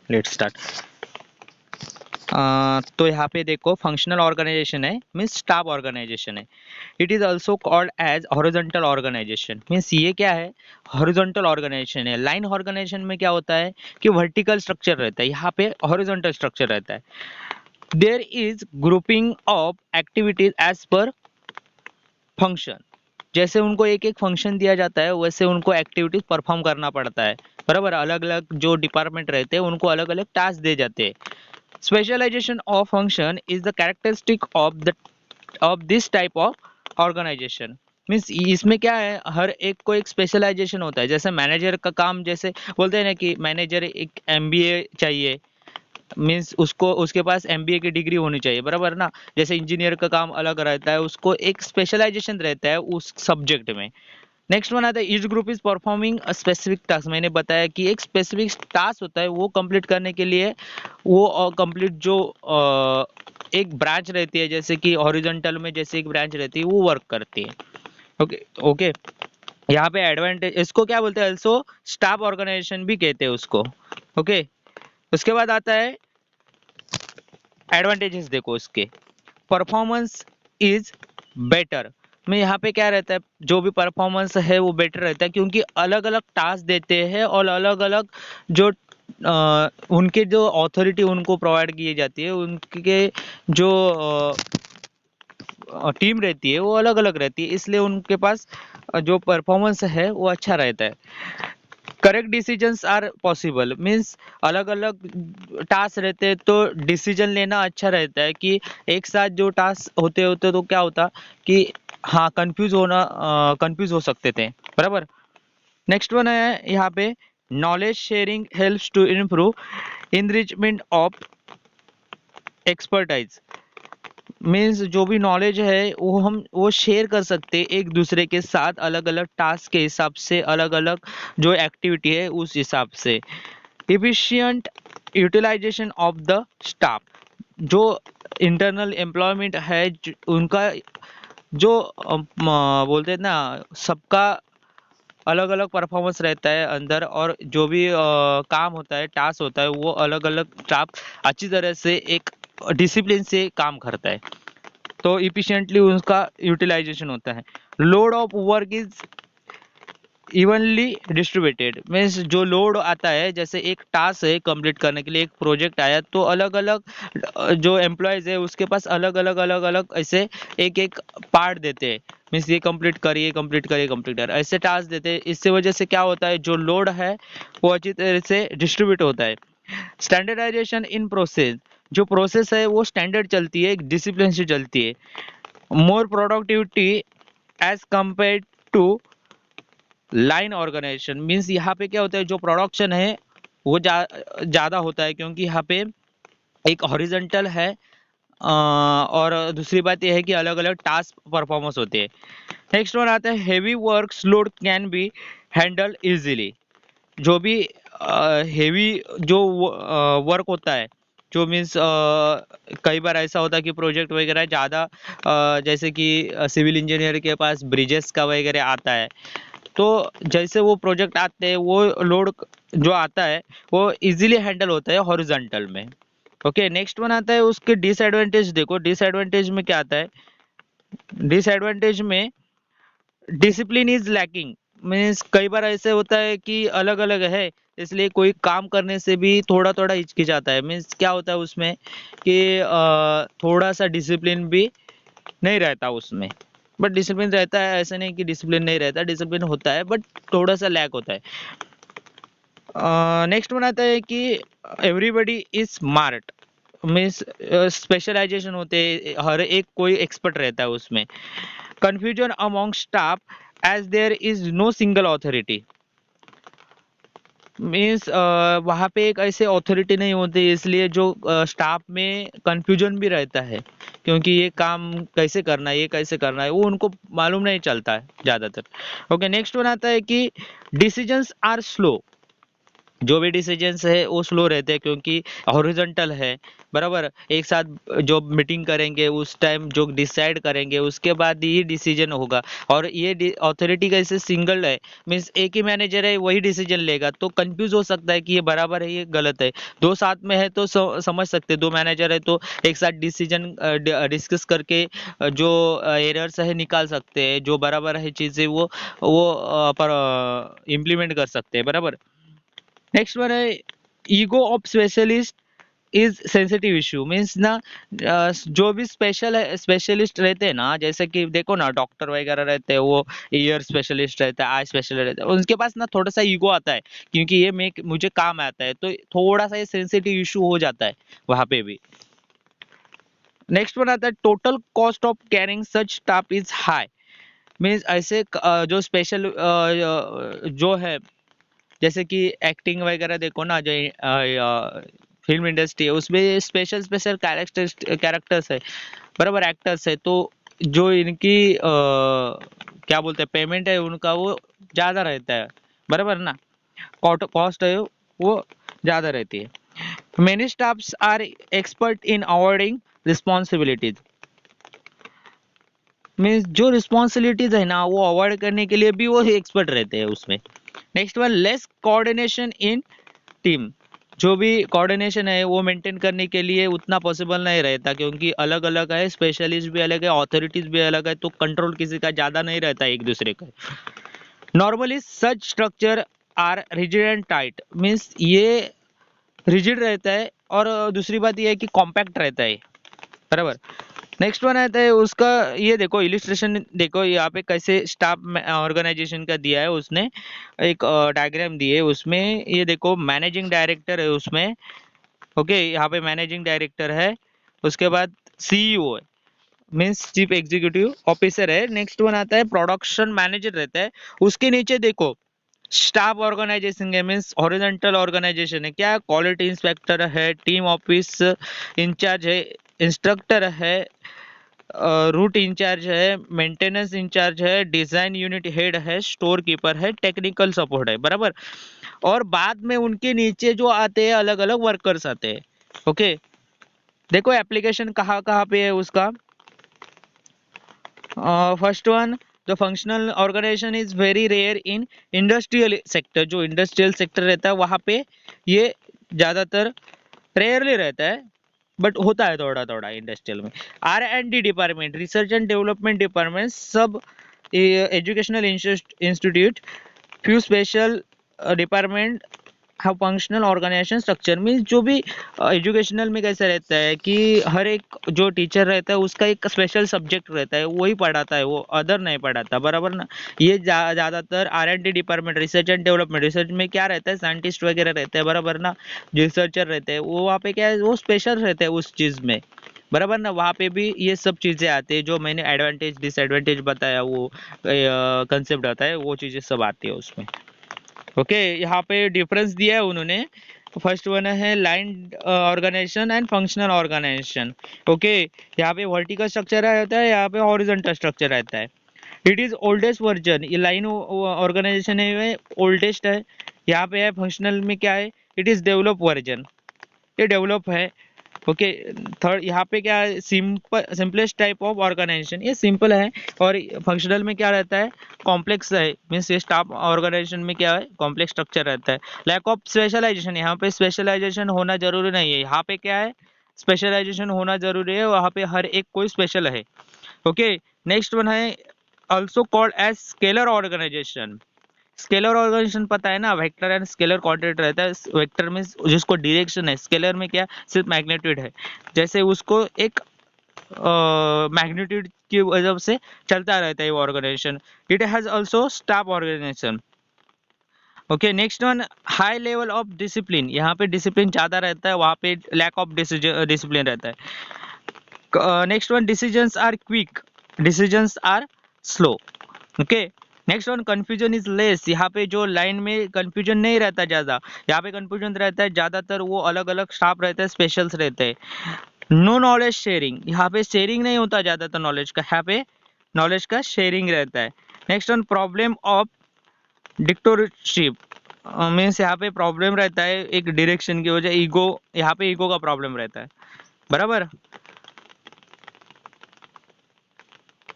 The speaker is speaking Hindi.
Let's start. तो यहाँ पे देखो फंक्शनल ऑर्गेनाइजेशन है, मीन्स स्टाफ ऑर्गेनाइजेशन है। It is also called as horizontal organization. Means ये क्या है, हॉरिजॉन्टल ऑर्गेनाइजेशन है। लाइन ऑर्गेनाइजेशन में क्या होता है कि वर्टिकल स्ट्रक्चर रहता है, यहाँ पे हॉरिजॉन्टल स्ट्रक्चर रहता है। There is grouping of activities as per function. जैसे उनको एक एक फंक्शन दिया जाता है वैसे उनको एक्टिविटीज परफॉर्म करना पड़ता है, बराबर। अलग अलग जो डिपार्टमेंट रहते हैं उनको अलग अलग टास्क दे जाते हैं। Specialization of function is the characteristic of this type of organization. Means इसमें क्या है, हर एक को एक स्पेशलाइजेशन होता है। जैसे मैनेजर का काम, जैसे बोलते हैं ना कि मैनेजर एक एमबीए चाहिए, मीन्स उसको उसके पास एमबीए की डिग्री होनी चाहिए, बराबर ना। जैसे इंजीनियर का काम अलग रहता है, उसको एक स्पेशलाइजेशन रहता है उस सब्जेक्ट में। नेक्स्ट वन आता है each group is performing a specific task. मैंने बताया कि एक स्पेसिफिक टास्क होता है, वो कंप्लीट करने के लिए वो कंप्लीट जो एक ब्रांच रहती है, जैसे कि हॉरिजॉन्टल में जैसे एक ब्रांच रहती है वो वर्क करती है। Okay okay. यहाँ पे एडवांटेज, इसको क्या बोलते हैं, ऑल्सो स्टाफ ऑर्गेनाइजेशन भी कहते हैं उसको। ओके। उसके बाद आता है एडवांटेजेस। देखो इसके, परफॉर्मेंस इज बेटर में यहाँ पे क्या रहता है, जो भी परफॉर्मेंस है वो बेटर रहता है, क्योंकि अलग अलग टास्क देते हैं और अलग अलग जो उनके जो अथॉरिटी उनको प्रोवाइड की जाती है, उनके जो टीम रहती है वो अलग अलग रहती है, इसलिए उनके पास जो परफॉर्मेंस है वो अच्छा रहता है। Correct decisions are possible. Means अलग अलग टास्क रहते हैं तो डिसीजन लेना अच्छा रहता है, कि एक साथ जो टास्क होते होते तो क्या होता कि हाँ कंफ्यूज हो सकते थे, बराबर। नेक्स्ट वन है यहाँ पे knowledge sharing helps to improve enrichment of expertise. Means जो भी नॉलेज है वो हम वो शेयर कर सकते हैं एक दूसरे के साथ, अलग अलग टास्क के हिसाब से, अलग अलग जो एक्टिविटी है उस हिसाब से। Efficient utilization of the staff. जो इंटरनल एम्प्लॉयमेंट है उनका जो बोलते हैं ना, सबका अलग अलग परफॉर्मेंस रहता है अंदर, और जो भी काम होता है, टास्क होता है, वो अलग अलग स्टाफ अच्छी तरह से एक डिसिप्लिन से काम करता है, तो इफिशिएंटली उसका यूटिलाइजेशन होता है। Load of work is evenly distributed. Means जो लोड आता है, जैसे एक टास्क है कंप्लीट करने के लिए, एक प्रोजेक्ट आया, तो अलग अलग जो एम्प्लॉयज है उसके पास अलग अलग ऐसे एक एक पार्ट देते हैं। मीन्स ये कंप्लीट करिए कंप्लीट ऐसे टास्क देते हैं। इससे वजह से क्या होता है, जो लोड है वो अच्छी तरह से डिस्ट्रीब्यूट होता है। Standardization in process. जो प्रोसेस है वो स्टैंडर्ड चलती है, एक डिसिप्लिन से चलती है। More productivity as compare to line organization. Means यहाँ पे क्या होता है, जो प्रोडक्शन है वो ज़्यादा होता है, क्योंकि यहाँ पे एक हॉरिजॉन्टल है, और दूसरी बात यह है कि अलग अलग टास्क परफॉर्मेंस होते हैं। नेक्स्ट वन आता है heavy work load can be handle easily. जो भी हेवी जो वर्क होता है, जो मीन्स कई बार ऐसा होता है कि प्रोजेक्ट वगैरह ज़्यादा, जैसे कि सिविल इंजीनियर के पास ब्रिजेस का वगैरह आता है, तो जैसे वो प्रोजेक्ट आते हैं वो लोड जो आता है वो इजीली हैंडल होता है हॉरिजॉन्टल में। ओके। नेक्स्ट वन आता है उसके डिसएडवांटेज। देखो डिसएडवांटेज में क्या आता है, डिसएडवांटेज में डिसिप्लिन इज लैकिंग। मीन्स कई बार ऐसे होता है कि अलग अलग है, इसलिए कोई काम करने से भी थोड़ा थोड़ा हिचकिचाता है। मीन्स क्या होता है उसमें कि थोड़ा सा डिसिप्लिन भी नहीं रहता उसमें। बट डिसिप्लिन रहता है, ऐसा नहीं कि डिसिप्लिन नहीं रहता, डिसिप्लिन होता है बट थोड़ा सा लैक होता है। नेक्स्ट वन आता है कि everybody is smart. Means specialization होते हैं, हर एक कोई एक्सपर्ट रहता है उसमें। Confusion among staff as there is no single authority. Means वहाँ पे एक ऐसे अथॉरिटी नहीं होती, इसलिए जो स्टाफ में कंफ्यूजन भी रहता है, क्योंकि ये काम कैसे करना है, ये कैसे करना है, वो उनको मालूम नहीं चलता है ज़्यादातर। ओके। नेक्स्ट वन आता है कि डिसीजंस आर स्लो। जो भी डिसीजंस है वो स्लो रहते हैं क्योंकि हॉरिजॉन्टल है, बराबर। एक साथ जो मीटिंग करेंगे उस टाइम जो डिसाइड करेंगे उसके बाद ही डिसीजन होगा। और ये अथॉरिटी कैसे सिंगल है, मीन्स एक ही मैनेजर है वही डिसीजन लेगा, तो कंफ्यूज हो सकता है कि ये बराबर है ये गलत है। दो साथ में है तो समझ सकते हैं, दो मैनेजर है तो एक साथ डिसीजन डिस्कस करके जो एरर्स है निकाल सकते हैं, जो बराबर है चीजें वो पर इम्प्लीमेंट कर सकते हैं, बराबर। नेक्स्ट वन है ego of specialist is sensitive issue, means ना जो भी स्पेशलिस्ट रहते हैं ना, जैसे कि देखो ना डॉक्टर वगैरह रहते हैं, वो ईयर स्पेशलिस्ट रहता है, आई स्पेशलिस्ट रहता है, उनके पास ना थोड़ा सा ईगो आता है क्योंकि ये मुझे काम आता है, तो थोड़ा सा ये सेंसिटिव इशू हो जाता है वहां पे भी। नेक्स्ट वन आता है total cost of carrying such staff is high, means ऐसे जो स्पेशल जो है, जैसे कि एक्टिंग वगैरह देखो ना, जो फिल्म इंडस्ट्री है उसमें स्पेशल स्पेशल कैरेक्टर्स है, बराबर, एक्टर्स है, तो जो इनकी क्या बोलते हैं पेमेंट है उनका वो ज़्यादा रहता है, बराबर ना। कॉस्ट है वो ज़्यादा रहती है। Many staffs are expert in avoiding responsibilities, means जो रिस्पॉन्सिबिलिटीज है ना वो अवॉइड करने के लिए भी वो एक्सपर्ट रहते हैं उसमें। Next one less coordination in team, जो भी कोऑर्डिनेशन है वो मेंटेन करने के लिए उतना पॉसिबल नहीं रहता क्योंकि अलग अलग है, स्पेशलिस्ट भी अलग है, अथॉरिटीज भी अलग है, तो कंट्रोल किसी का ज़्यादा नहीं रहता एक दूसरे का। Normally such structure are rigid and tight, means ये रिजिड रहता है और दूसरी बात ये है कि कॉम्पैक्ट रहता है, बराबर। नेक्स्ट वन आता है उसका, ये देखो इलिस्ट्रेशन देखो यहाँ पे कैसे स्टाफ ऑर्गेनाइजेशन का दिया है उसने, एक डायग्राम दी है उसमें, ये देखो मैनेजिंग डायरेक्टर है उसमें, ओके, यहाँ पे मैनेजिंग डायरेक्टर है, उसके बाद सीईओ है, मीन्स चीफ एग्जीक्यूटिव ऑफिसर है। नेक्स्ट वन आता है प्रोडक्शन मैनेजर रहता है, उसके नीचे देखो स्टाफ ऑर्गेनाइजेशन है, मीन्स हॉरिजॉन्टल ऑर्गेनाइजेशन है, क्या क्वालिटी इंस्पेक्टर है, टीम ऑफिस इंचार्ज है, इंस्ट्रक्टर है, रूट इंचार्ज है, मेंटेनेंस इंचार्ज है, डिजाइन यूनिट हेड है, स्टोर कीपर है, टेक्निकल सपोर्ट है, बराबर। और बाद में उनके नीचे जो आते हैं अलग अलग वर्कर्स आते हैं, ओके। देखो एप्लीकेशन कहाँ कहाँ पे है उसका। First one, the functional organization is very rare in industrial sector, जो इंडस्ट्रियल सेक्टर रहता है वहां पे ये ज्यादातर रेयरली रहता है, बट होता है थोड़ा थोड़ा इंडस्ट्रियल में। R&D department, research and development department, सब educational institute, few special department हाँ फंक्शनल ऑर्गेनाइजेशन स्ट्रक्चर, मीन्स जो भी एजुकेशनल में कैसा रहता है कि हर एक जो टीचर रहता है उसका एक स्पेशल सब्जेक्ट रहता है, वही पढ़ाता है, वो अदर नहीं पढ़ाता, बराबर ना। ये ज़्यादातर R&D department, research and development, research में क्या रहता है साइंटिस्ट वगैरह रहते हैं, बराबर ना। जो रिसर्चर रहते हैं वो वहाँ पे क्या है वो स्पेशल रहते हैं उस चीज़ में, बराबर ना। वहाँ पे भी ये सब चीज़ें आती है जो मैंने एडवांटेज डिसएडवांटेज बताया, वो कंसेप्ट आता है, वो चीज़ें सब आती है उसमें, ओके। यहाँ पे डिफरेंस दिया है उन्होंने। फर्स्ट वन है line organization and functional organization, okay. यहाँ पे वर्टिकल स्ट्रक्चर रहता है, यहाँ पे हॉरिजॉन्टल स्ट्रक्चर रहता है। इट इज ओल्डेस्ट वर्जन, ये लाइन ऑर्गेनाइजेशन है ओल्डेस्ट है, यहाँ पे है फंक्शनल में क्या है, इट इज डेवलप वर्जन, ये डेवलप है, ओके। थर्ड यहाँ पे क्या है simple simplest type of organisation, ये सिंपल है। और फंक्शनल में क्या रहता है कॉम्प्लेक्स है, मीन्स ये स्टाफ ऑर्गेनाइजेशन में क्या है कॉम्प्लेक्स स्ट्रक्चर रहता है। लैक ऑफ स्पेशलाइजेशन, यहाँ पे स्पेशलाइजेशन होना जरूरी नहीं है, यहाँ पे क्या है स्पेशलाइजेशन होना जरूरी है, वहाँ पे हर एक कोई स्पेशल है, ओके। नेक्स्ट वन है also called as scalar organisation. Scalar organisation पता है ना, वेक्टर एंड स्केलर कोऑर्डिनेट रहता है, वेक्टर में जिसको डायरेक्शन है, स्केलर में क्या सिर्फ मैग्नीट्यूड है, जैसे उसको एक मैग्नीट्यूड की वजह से चलता रहता है वो organisation. It has also staff organisation, okay. Next one high level of discipline, यहाँ पे डिसिप्लिन ज्यादा रहता है, वहाँ पे लैक ऑफ डिसिप्लिन रहता है। Next one decisions are quick, decisions are slow, okay. Next one confusion is less, यहाँ पे जो लाइन में कंफ्यूजन नहीं रहता ज्यादा, यहाँ पे कंफ्यूजन रहता है ज्यादातर, वो अलग अलग स्टाफ रहते हैं, स्पेशल्स रहते हैं। नो नॉलेज शेयरिंग, यहाँ पे शेयरिंग नहीं होता ज्यादातर नॉलेज का, यहाँ पे नॉलेज का शेयरिंग रहता है। Next one problem of dictatorship, means यहाँ पे प्रॉब्लम रहता है एक डायरेक्शन की वजह, ईगो, यहाँ पे ईगो का प्रॉब्लम रहता है, बराबर।